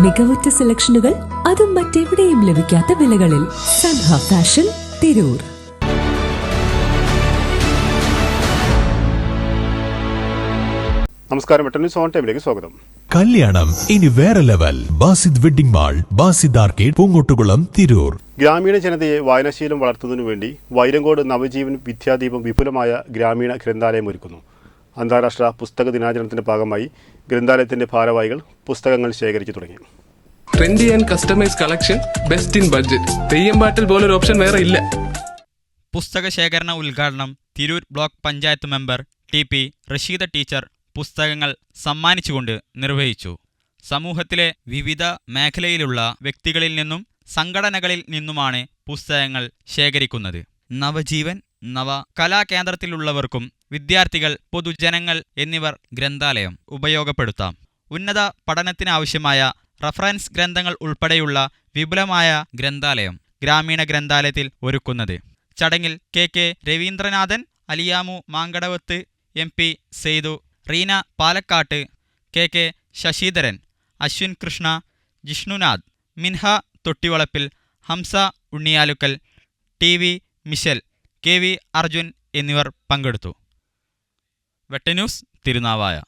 മികവുറ്റ സെലക്ഷനുകൾ, അതും മറ്റെവിടെയും ലഭിക്കാത്ത വിലകളിൽ. സൻഹ ഫാഷൻ, തിരൂർ. നമസ്കാരം, ന്യൂസ് ഓൺ ടൈമിലേക്ക് സ്വാഗതം. കല്യാണം ഇനി വേറെ level. Basid wedding mall, Basid arcade, Poongottukulam, Tirur. ഗ്രാമീണ ജനതയെ വായനാശീലം വളർത്തുന്നതിനു വേണ്ടി വൈരങ്കോട് നവജീവൻ വിദ്യാദീപം വിപുലമായ ഗ്രാമീണ ഗ്രന്ഥാലയം ഒരുക്കുന്നു. അന്താരാഷ്ട്ര പുസ്തക ദിനാചരണത്തിന്റെ ഭാഗമായി ഗ്രന്ഥാലയത്തിന്റെ ഭാരവാഹികൾ പുസ്തകങ്ങൾ ശേഖരിച്ചു തുടങ്ങി. Trendy and customise collection, best in budget. തെയ്യമ്പാട്ടിൽ പോലൊരു ഓപ്ഷൻ വേറെ ഇല്ല. പുസ്തക ശേഖരണ ഉദ്ഘാടനം Tirur block panchayat member TP Rasheeda teacher പുസ്തകങ്ങൾ സമ്മാനിച്ചുകൊണ്ട് നിർവഹിച്ചു. സമൂഹത്തിലെ വിവിധ മേഖലയിലുള്ള വ്യക്തികളിൽ നിന്നും സംഘടനകളിൽ നിന്നുമാണ് പുസ്തകങ്ങൾ ശേഖരിക്കുന്നത്. നവജീവൻ നവ കലാകേന്ദ്രത്തിലുള്ളവർക്കും വിദ്യാർത്ഥികൾ, പൊതുജനങ്ങൾ എന്നിവർ ഗ്രന്ഥാലയം ഉപയോഗപ്പെടുത്താം. ഉന്നത പഠനത്തിനാവശ്യമായ റഫറൻസ് ഗ്രന്ഥങ്ങൾ ഉൾപ്പെടെയുള്ള വിപുലമായ ഗ്രന്ഥാലയം ഗ്രാമീണ ഗ്രന്ഥാലയത്തിൽ ഒരുക്കുന്നത്. ചടങ്ങിൽ KK Ravindranathan, Aliyamu മാങ്കടവത്ത്, MP Seythu, Reena Palakkad, KK Sasidharan, Ashwin Krishna, Jishnunath, Minha Thottivalappil, Hamsa Unniyalukkal, TV Mishal, KV Arjun എന്നിവർ പങ്കെടുത്തു. വെട്ടന്യൂസ്, തിരുനാവായ.